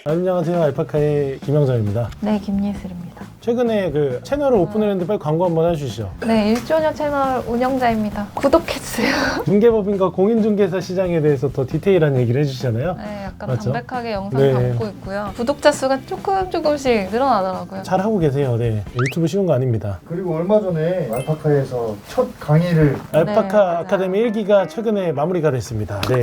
안녕하세요. 알파카의 김영정입니다. 네, 김예슬입니다. 최근에 그 채널을 오픈했는데 빨리 광고 한번 해주시죠. 네, 1조년 채널 운영자입니다. 구독해주세요. 중개법인과 공인중개사 시장에 대해서 더 디테일한 얘기를 해주시잖아요. 네, 약간 맞죠? 담백하게 영상 네. 담고 있고요. 구독자 수가 조금씩 늘어나더라고요. 잘하고 계세요. 네. 유튜브 쉬운 거 아닙니다. 그리고 얼마 전에 알파카에서 첫 강의를 알파카 맞아요. 아카데미 1기가 최근에 마무리가 됐습니다. 네.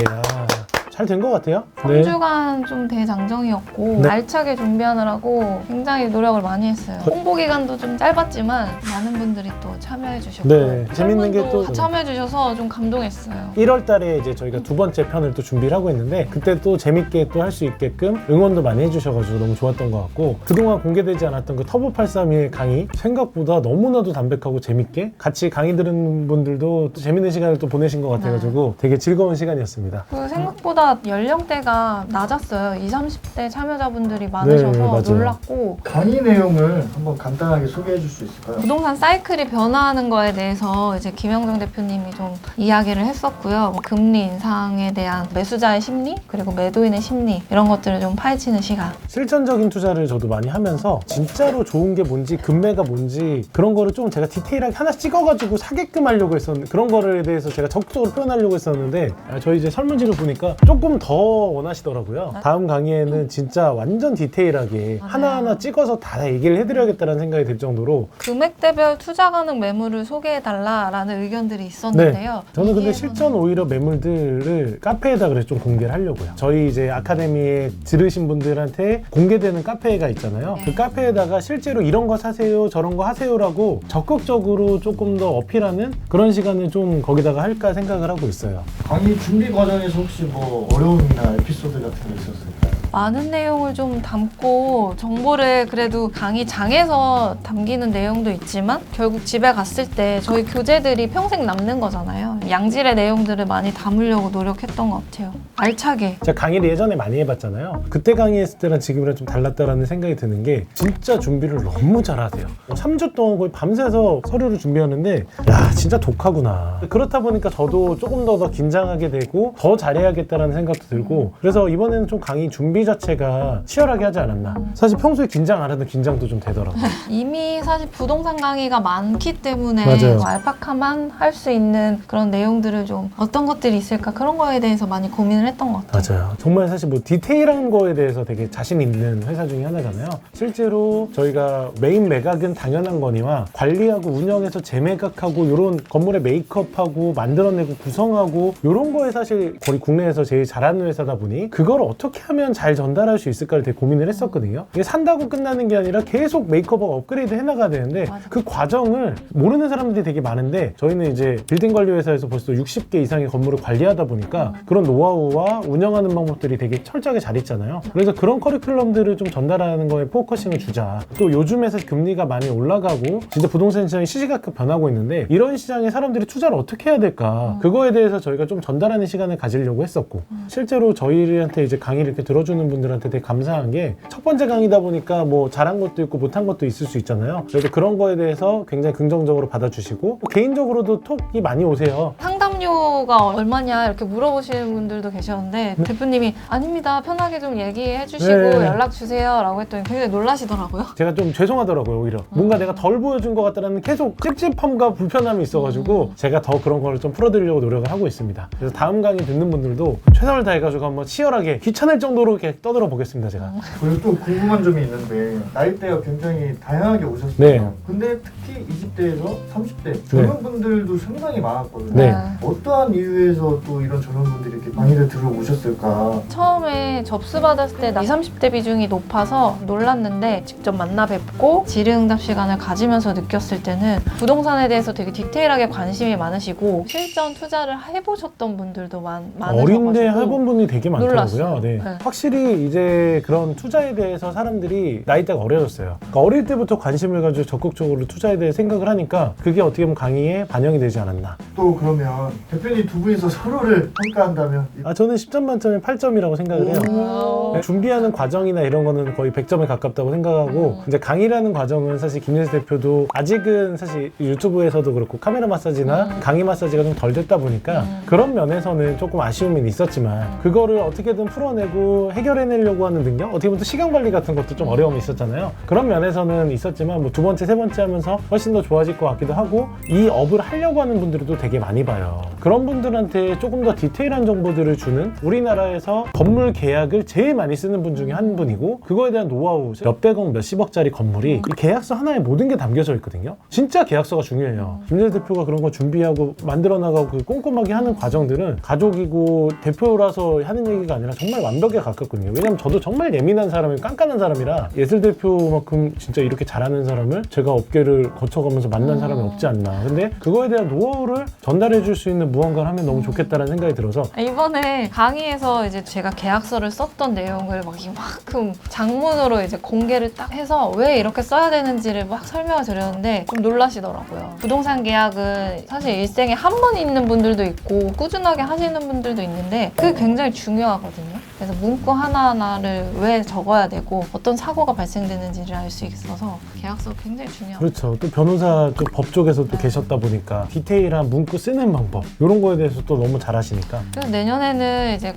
잘 된 것 같아요. 3주간 좀 대장정이었고 네. 알차게 준비하느라고 굉장히 노력을 많이 했어요. 홍보 기간도 좀 짧았지만 많은 분들이 또 참여해 주셨고 네. 재밌는 게 또 참여해 주셔서 좀 감동했어요. 1월 달에 이제 저희가 두 번째 편을 또 준비를 하고 있는데 그때 또 재밌게 또 할 수 있게끔 응원도 많이 해주셔가지고 너무 좋았던 것 같고 그동안 공개되지 않았던 그 터보 832의 강의 생각보다 너무나도 담백하고 재밌게 같이 강의 들은 분들도 또 재밌는 시간을 또 보내신 것 같아가지고 되게 즐거운 시간이었습니다. 그 생각보다 연령대가 낮았어요. 20, 30대 참여자분들이 많으셔서 맞아요. 놀랐고 강의 내용을 한번 간단하게 소개해 줄 수 있을까요? 부동산 사이클이 변화하는 거에 대해서 이제 김영정 대표님이 좀 이야기를 했었고요. 뭐 금리 인상에 대한 매수자의 심리 그리고 매도인의 심리 이런 것들을 좀 파헤치는 시간. 실전적인 투자를 저도 많이 하면서 진짜로 좋은 게 뭔지 금매가 뭔지 그런 거를 좀 제가 디테일하게 하나 찍어가지고 사게끔 하려고 했었는데 그런 거에 대해서 제가 적극적으로 표현하려고 했었는데 저희 이제 설문지를 보니까 조금 더 원하시더라고요. 다음 강의에는 진짜 완전 디테일하게 맞아요. 하나하나 찍어서 다 얘기를 해드려야겠다는 생각이 들 정도로 금액대별 투자 가능 매물을 소개해달라라는 의견들이 있었는데요. 저는 근데 이게 실전 오히려 매물들을 카페에다 그래서 좀 공개를 하려고요. 저희 이제 아카데미에 들으신 분들한테 공개되는 카페가 있잖아요. 그 카페에다가 실제로 이런 거 사세요, 저런 거 하세요라고 적극적으로 조금 더 어필하는 그런 시간을 좀 거기다가 할까 생각을 하고 있어요. 강의 준비 과정에서 혹시 뭐 어려움이나 에피소드 같은 게 있었을까요? 많은 내용을 좀 담고 정보를 그래도 강의장에서 담기는 내용도 있지만 결국 집에 갔을 때 저희 교재들이 평생 남는 거잖아요. 양질의 내용들을 많이 담으려고 노력했던 것 같아요. 알차게. 제가 강의를 예전에 많이 해봤잖아요. 그때 강의했을 때랑 지금이랑 좀 달랐다라는 생각이 드는 게 진짜 준비를 너무 잘하세요. 3주 동안 거의 밤새서 서류를 준비하는데 야 진짜 독하구나. 그렇다 보니까 저도 조금 더 긴장하게 되고 더 잘해야겠다라는 생각도 들고 그래서 이번에는 좀 강의 준비 자체가 치열하게 하지 않았나. 사실 평소에 긴장 안 하던 긴장도 좀 되더라고요. 이미 사실 부동산 강의가 많기 때문에 맞아요. 뭐 알파카만 할 수 있는 그런 내용들을 좀 어떤 것들이 있을까 그런 거에 대해서 많이 고민을 했던 것 같아요. 맞아요. 정말 사실 뭐 디테일한 거에 대해서 되게 자신 있는 회사 중에 하나잖아요. 실제로 저희가 메인 매각은 당연한 거니와 관리하고 운영해서 재매각하고 이런 건물의 메이크업하고 만들어내고 구성하고 이런 거에 사실 거의 국내에서 제일 잘하는 회사다 보니 그걸 어떻게 하면 잘 전달할 수 있을까를 되게 고민을 했었거든요. 이게 산다고 끝나는 게 아니라 계속 메이크업하고 업그레이드 해나가야 되는데 맞아. 그 과정을 모르는 사람들이 되게 많은데 저희는 이제 빌딩 관리 회사에서 벌써 60개 이상의 건물을 관리하다 보니까 그런 노하우와 운영하는 방법들이 되게 철저하게 잘 있잖아요. 그래서 그런 커리큘럼들을 좀 전달하는 거에 포커싱을 주자. 또 요즘에서 금리가 많이 올라가고 진짜 부동산 시장이 시시각각 변하고 있는데 이런 시장에 사람들이 투자를 어떻게 해야 될까 그거에 대해서 저희가 좀 전달하는 시간을 가지려고 했었고 실제로 저희한테 이제 강의를 이렇게 들어주는 분들한테 되게 감사한 게 첫 번째 강의다 보니까 뭐 잘한 것도 있고 못한 것도 있을 수 있잖아요. 그래서 그런 거에 대해서 굉장히 긍정적으로 받아주시고 개인적으로도 톡이 많이 오세요. 상담료가 얼마냐 이렇게 물어보시는 분들도 계셨는데 대표님이 아닙니다. 편하게 좀 얘기해 주시고 네. 연락 주세요 라고 했더니 굉장히 놀라시더라고요. 제가 좀 죄송하더라고요. 오히려 뭔가 내가 덜 보여준 것 같다는 계속 찝찝함과 불편함이 있어가지고 제가 더 그런 걸 좀 풀어드리려고 노력을 하고 있습니다. 그래서 다음 강의 듣는 분들도 최선을 다해가지고 한번 치열하게 귀찮을 정도로 이렇게 떠들어 보겠습니다. 제가. 그리고 또 궁금한 점이 있는데 나이대가 굉장히 다양하게 오셨어요. 네. 근데 특히 20대에서 30대 젊은 분들도 상당히 많았거든요. 네. 어떠한 이유에서 또 이런 젊은 분들이 이렇게 강의를 들어오셨을까? 처음에 접수받았을 때 20, 30대 비중이 높아서 놀랐는데 직접 만나 뵙고 질의응답 시간을 가지면서 느꼈을 때는 부동산에 대해서 되게 디테일하게 관심이 많으시고 실전 투자를 해보셨던 분들도 많으셔가지고 어린데 해본 분이 되게 많더라고요. 놀랐어요. 네. 네. 확실히 이제 그런 투자에 대해서 사람들이 나이대가 어려졌어요. 그러니까 어릴 때부터 관심을 가지고 적극적으로 투자에 대해 생각을 하니까 그게 어떻게 보면 강의에 반영이 되지 않았나. 또 그러면 대표님 두 분이서 서로를 평가한다면 저는 10점 만점에 8점이라고 생각을 해요. 오. 네, 준비하는 과정이나 이런 거는 거의 100점에 가깝다고 생각하고 이제 강의라는 과정은 사실 김예슬 대표도 아직은 사실 유튜브에서도 그렇고 카메라 마사지나 강의 마사지가 좀 덜 됐다 보니까 그런 면에서는 조금 아쉬움이 있었지만 있었지만 그거를 어떻게든 풀어내고 해결해내려고 하는 능력, 어떻게 보면 또 시간 관리 같은 것도 좀 어려움이 있었잖아요. 그런 면에서는 있었지만 뭐 두 번째, 세 번째 하면서 훨씬 더 좋아질 것 같기도 하고, 이 업을 하려고 하는 분들도 되게 많이 봐요. 그런 분들한테 조금 더 디테일한 정보들을 주는, 우리나라에서 건물 계약을 제일 많이 쓰는 분 중에 한 분이고, 그거에 대한 노하우, 몇백억, 몇십억짜리 건물이 이 계약서 하나에 모든 게 담겨져 있거든요. 진짜 계약서가 중요해요. 김재재 대표가 그런 거 준비하고 만들어 나가고 그 꼼꼼하게 하는 과정들은 가족이고 대표라서 하는 얘기가 아니라 정말 완벽에 가깝거든요. 왜냐면 저도 정말 예민한 사람이고 깐깐한 사람이라, 예슬 대표만큼 진짜 이렇게 잘하는 사람을 제가 업계를 거쳐가면서 만난 사람이 없지 않나. 근데 그거에 대한 노하우를 전달해 줄 수 있는 무언가를 하면 너무 좋겠다라는 생각이 들어서, 이번에 강의에서 이제 제가 계약서를 썼던 내용을 막 이만큼 장문으로 이제 공개를 딱 해서 왜 이렇게 써야 되는지를 막 설명을 드렸는데 좀 놀라시더라고요. 부동산 계약은 사실 일생에 한 번 있는 분들도 있고 꾸준하게 하시는 분들도 있는데 그게 굉장히 중요하거든요. 그래서 문구 하나하나를 왜 적어야 되고 어떤 사고가 발생되는지를 알 수 있어서 계약서 굉장히 중요하고. 그렇죠. 또 변호사 쪽 법 쪽에서 또 계셨다 보니까 디테일한 문구 쓰는 방법, 이런 거에 대해서 또 너무 잘하시니까. 그래서 내년에는 이제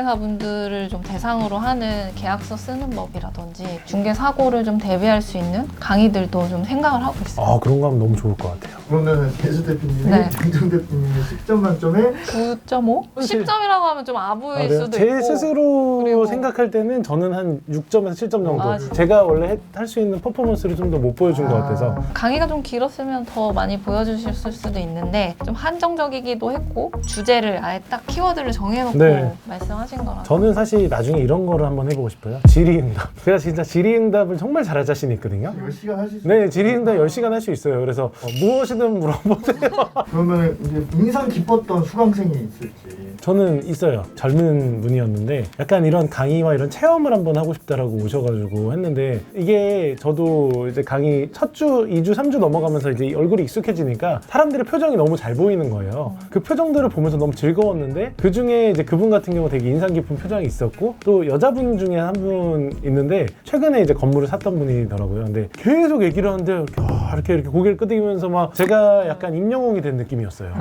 공인중개사분들을 좀 대상으로 하는 계약서 쓰는 법이라든지 중개 사고를 좀 대비할 수 있는 강의들도 좀 생각을 하고 있어요. 아, 그런 거 하면 너무 좋을 것 같아요. 그러면 예슬 대표님이 네. 장정 대표님의 10점 만점에 9.5? 10점이라고 하면 좀 아부일 그래요? 수도 제 있고. 스스로 그리고- 생각할 때는 저는 한 6점에서 7점 정도. 아, 진짜? 제가 원래 할 수 있는 퍼포먼스를 좀 더 못 보여준 것 같아서. 강의가 좀 길었으면 더 많이 보여주셨을 수도 있는데 좀 한정적이기도 했고 주제를 아예 딱 키워드를 정해놓고 네. 말씀하신 거라서 저는 사실 나중에 이런 거를 한번 해보고 싶어요. 질의응답. 제가 진짜 질의응답을 정말 잘할 자신이 있거든요. 10시간 하실 수 네, 질의응답 10시간 할 수 있어요. 그래서 무엇이든 물어보세요. 그러면 이제 인상 깊었던 수강생이 있을지. 저는 있어요. 젊은 분이었는데 약간 이런 강의와 이런 체험을 한번 하고 싶다라고 오셔가지고 했는데, 이게 저도 이제 강의 첫 주, 2주, 3주 넘어가면서 이제 얼굴이 익숙해지니까 사람들의 표정이 너무 잘 보이는 거예요. 그 표정들을 보면서 너무 즐거웠는데, 그 중에 이제 그분 같은 경우 되게 인상 깊은 표정이 있었고, 또 여자분 중에 한 분 있는데 최근에 이제 건물을 샀던 분이더라고요. 근데 계속 얘기를 하는데 이렇게 고개를 끄덕이면서 막 제가 약간 임영웅이 된 느낌이었어요.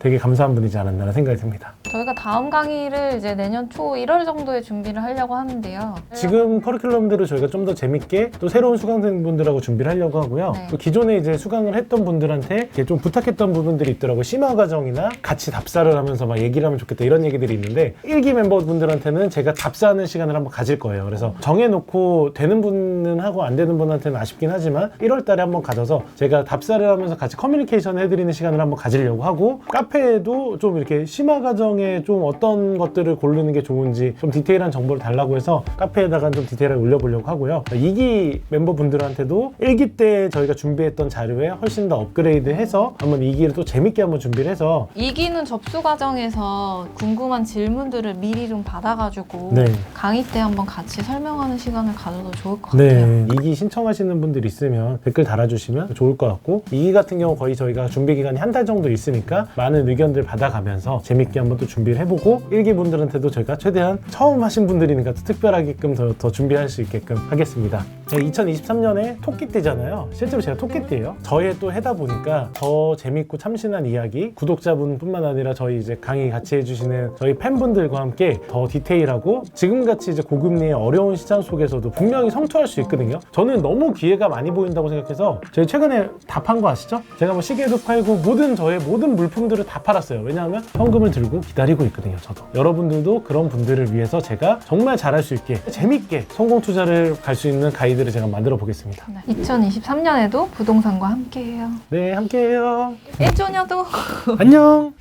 되게 감사한 분이지 않았나 생각이 듭니다. 저희가 다음 강의를 이제 내년 초 1월 정도에 준비를 하려고 하는데요. 지금 커리큘럼대로 저희가 좀 더 재밌게 또 새로운 수강생분들하고 준비를 하려고 하고요. 네. 또 기존에 이제 수강을 했던 분들한테 이렇게 좀 부탁했던 부분들이 있더라고요. 심화 과정이나 같이 답사를 하면서 막 얘기를 하면 좋겠다, 이런 얘기들이 있는데, 1기 멤버분들한테는 제가 답사하는 시간을 한번 가질 거예요. 그래서 정해놓고 되는 분은 하고 안 되는 분한테는 아쉽긴 하지만 1월 달에 한번 가져서 제가 답사를 하면서 같이 커뮤니케이션 해드리는 시간을 한번 가지려고 하고, 카페에도 좀 이렇게 심화 과정에 좀 어떤 것들을 고르는 게 좋은지 좀 디테일한 정보를 달라고 해서 카페에다가 좀 디테일하게 올려보려고 하고요. 2기 멤버분들한테도 1기 때 저희가 준비했던 자료에 훨씬 더 업그레이드해서 한번 2기를 또 재밌게 한번 준비를 해서. 2기는 접수 과정에서 궁금한 질문들을 미리 좀 받아가지고 네. 강의 때 한번 같이 설명하는 시간을 가져도 좋을 것 같아요. 네, 2기 신청하시는 분들 있으면 댓글 달아주시면 좋을 것 같고, 2기 같은 경우 거의 저희가 준비 기간이 한 달 정도 있으니까 많은 의견들 받아가면서 재밌게 한번 또 준비를 해보고, 1기 분들한테도 저희가 최대한 처음 하신 분들이니까 또 특별하게끔 더 준비할 수 있게끔 하겠습니다. 2023년에 토끼띠잖아요. 실제로 제가 토끼띠예요. 저의 또 해다 보니까 더 재밌고 참신한 이야기, 구독자분뿐만 아니라 저희 이제 강의 같이 해주시는 저희 팬분들과 함께 더 디테일하고, 지금같이 이제 고금리의 어려운 시장 속에서도 분명히 성투할 수 있거든요. 저는 너무 기회가 많이 보인다고 생각해서, 저희 최근에 다 판 거 아시죠? 제가 뭐 시계도 팔고 저의 모든 물품들을 다 팔았어요. 왜냐하면 현금을 들고 기다리고 있거든요. 저도. 여러분들도 그런 분들을 위해서 제가 정말 잘할 수 있게 재밌게 성공 투자를 갈 수 있는 가이드를 제가 만들어 보겠습니다. 2023년에도 부동산과 함께해요. 네, 함께해요. 1조년도 안녕.